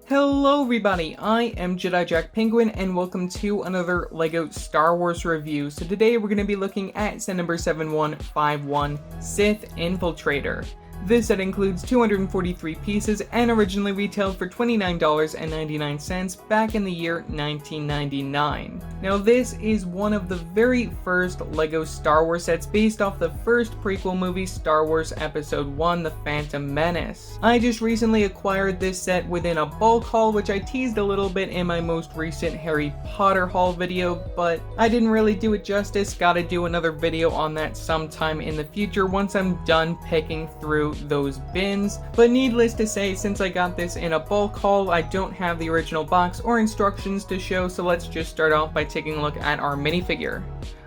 Hello everybody, I am Jedi Jack Penguin and welcome to another LEGO Star Wars review. So today we're going to be looking at set number 7151, Sith Infiltrator. This set includes 243 pieces and originally retailed for $29.99 back in the year 1999. Now this is one of the very first LEGO Star Wars sets based off the first prequel movie Star Wars Episode 1, The Phantom Menace. I just recently acquired this set within a bulk haul, which I teased a little bit in my most recent Harry Potter haul video, but I didn't really do it justice. Gotta do another video on that sometime in the future once I'm done picking through those bins. But needless to say, since I got this in a bulk haul, I don't have the original box or instructions to show, so let's just start off by taking a look at our minifigure.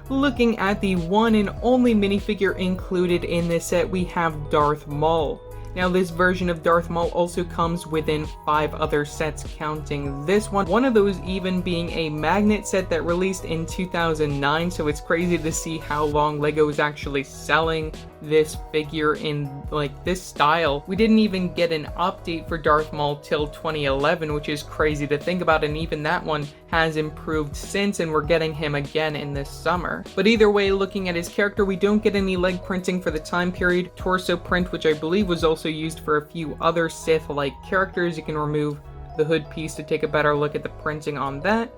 Looking at the one and only minifigure included in this set, we have Darth Maul. Now this version of Darth Maul also comes within 5 other sets counting this one of those even being a magnet set that released in 2009, so it's crazy to see how long LEGO is actually selling this figure in like this style. We didn't even get an update for Darth Maul till 2011, which is crazy to think about, and even that one has improved since, and we're getting him again in this summer. But either way, looking at his character, we don't get any leg printing for the time period, torso print, which I believe was also used for a few other Sith-like characters. You can remove the hood piece to take a better look at the printing on that.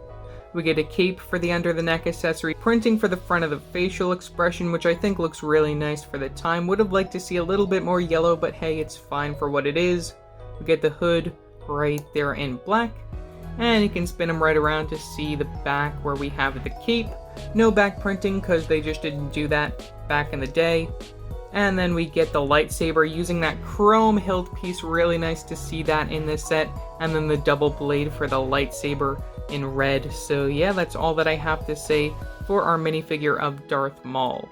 We get a cape for the under the neck accessory, printing for the front of the facial expression, which I think looks really nice for the time. Would have liked to see a little bit more yellow, but hey, it's fine for what it is. We get the hood right there in black, and you can spin them right around to see the back where we have the cape. No back printing because they just didn't do that back in the day. And then we get the lightsaber using that chrome hilt piece, really nice to see that in this set, and then the double blade for the lightsaber in red. So yeah, that's all that I have to say for our minifigure of Darth Maul.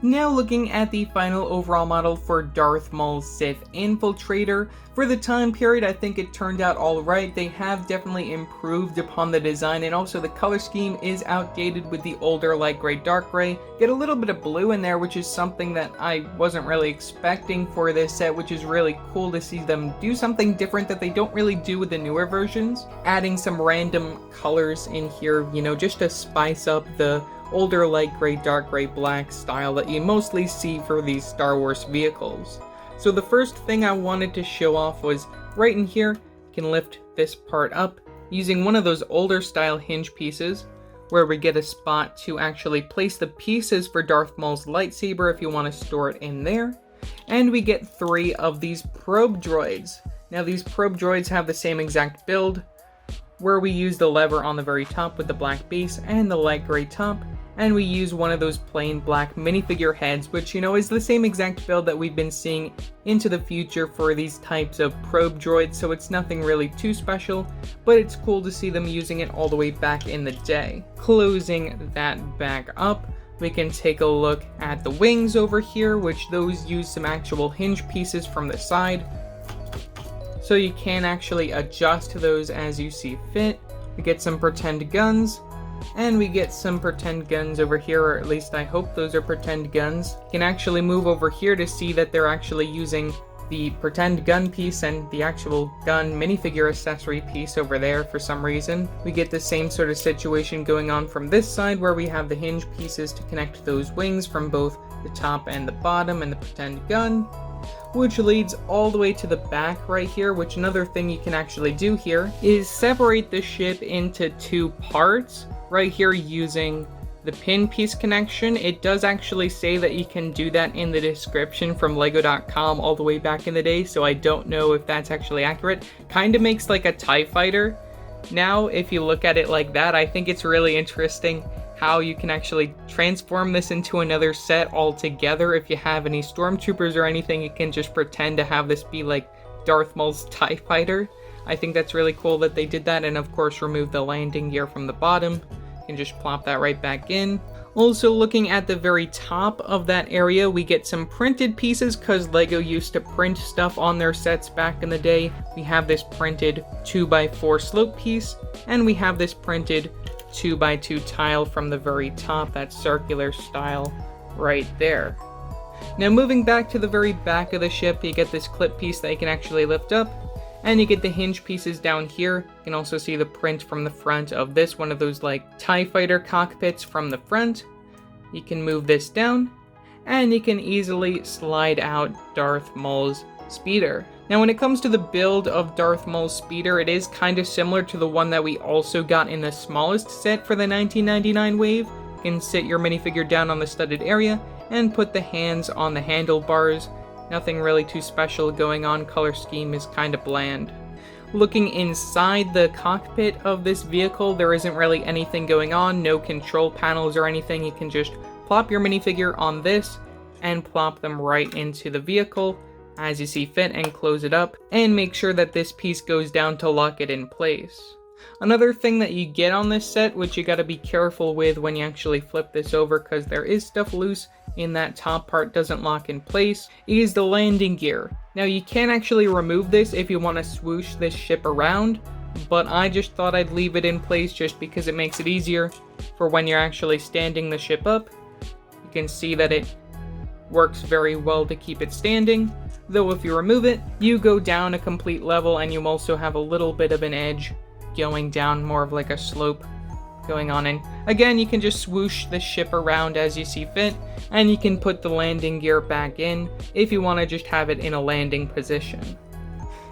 Now looking at the final overall model for Darth Maul's Sith Infiltrator. For the time period, I think it turned out alright. They have definitely improved upon the design, and also the color scheme is outdated with the older light gray, dark gray. Get a little bit of blue in there, which is something that I wasn't really expecting for this set, which is really cool to see them do something different that they don't really do with the newer versions. Adding some random colors in here, you know, just to spice up the older light gray, dark gray, black style that you mostly see for these Star Wars vehicles. So the first thing I wanted to show off was right in here. You can lift this part up using one of those older style hinge pieces where we get a spot to actually place the pieces for Darth Maul's lightsaber if you want to store it in there. And we get 3 of these probe droids. Now these probe droids have the same exact build, where we use the lever on the very top with the black base and the light gray top, and we use one of those plain black minifigure heads, which, you know, is the same exact build that we've been seeing into the future for these types of probe droids, so it's nothing really too special, but it's cool to see them using it all the way back in the day. Closing that back up, we can take a look at the wings over here, which those use some actual hinge pieces from the side, so you can actually adjust those as you see fit. We get some pretend guns, and we get some pretend guns over here, or at least I hope those are pretend guns. You can actually move over here to see that they're actually using the pretend gun piece and the actual gun minifigure accessory piece over there for some reason. We get the same sort of situation going on from this side, where we have the hinge pieces to connect those wings from both the top and the bottom and the pretend gun, which leads all the way to the back right here, which another thing you can actually do here is separate the ship into 2 parts right here using the pin piece connection. It does actually say that you can do that in the description from lego.com all the way back in the day, so I don't know if that's actually accurate. Kind of makes like a TIE fighter. Now, if you look at it like that, I think it's really interesting how you can actually transform this into another set altogether. If you have any stormtroopers or anything, you can just pretend to have this be like Darth Maul's TIE fighter. I think that's really cool that they did that, and of course remove the landing gear from the bottom. You can just plop that right back in. Also, looking at the very top of that area, we get some printed pieces because LEGO used to print stuff on their sets back in the day. We have this printed 2x4 slope piece, and we have this printed 2x2 tile from the very top, that circular style right there. Now moving back to the very back of the ship, you get this clip piece that you can actually lift up, And you get the hinge pieces down here. You can also see the print from the front of this, one of those like TIE fighter cockpits from the front. You can move this down, and you can easily slide out Darth Maul's speeder. Now when it comes to the build of Darth Maul's speeder, it is kind of similar to the one that we also got in the smallest set for the 1999 wave. You can sit your minifigure down on the studded area and put the hands on the handlebars. Nothing really too special going on, color scheme is kind of bland. Looking inside the cockpit of this vehicle, there isn't really anything going on, no control panels or anything. You can just plop your minifigure on this and plop them right into the vehicle as you see fit and close it up, and make sure that this piece goes down to lock it in place. Another thing that you get on this set, which you gotta be careful with when you actually flip this over because there is stuff loose in that top part, doesn't lock in place, is the landing gear. Now you can actually remove this if you want to swoosh this ship around, but I just thought I'd leave it in place just because it makes it easier for when you're actually standing the ship up. You can see that it works very well to keep it standing, though if you remove it, you go down a complete level and you also have a little bit of an edge going down, more of like a slope going on. And again, you can just swoosh the ship around as you see fit, and you can put the landing gear back in if you want to just have it in a landing position.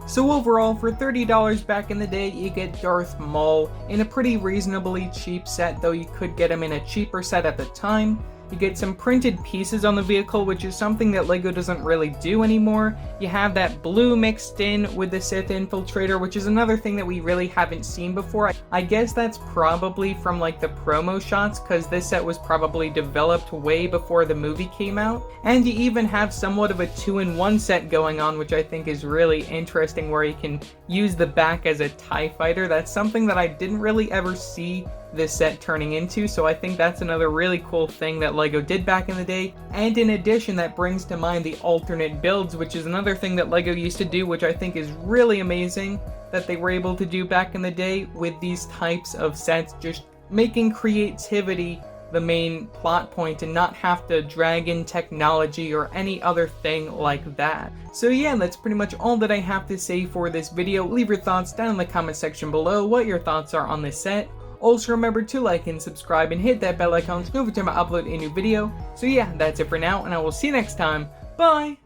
So overall, for $30 back in the day, you get Darth Maul in a pretty reasonably cheap set, though you could get him in a cheaper set at the time. You get some printed pieces on the vehicle, which is something that LEGO doesn't really do anymore. You have that blue mixed in with the Sith Infiltrator, which is another thing that we really haven't seen before. I guess that's probably from like the promo shots, because this set was probably developed way before the movie came out. And you even have somewhat of a 2-in-1 set going on, which I think is really interesting, where you can use the back as a TIE fighter. That's something that I didn't really ever see this set turning into, so I think that's another really cool thing that LEGO did back in the day. And in addition, that brings to mind the alternate builds, which is another thing that LEGO used to do, which I think is really amazing that they were able to do back in the day with these types of sets, just making creativity the main plot point and not have to drag in technology or any other thing like that. So yeah, that's pretty much all that I have to say for this video. Leave your thoughts down in the comment section below, what your thoughts are on this set. Also remember to like and subscribe and hit that bell icon to know every time I upload a new video. So yeah, that's it for now, and I will see you next time. Bye!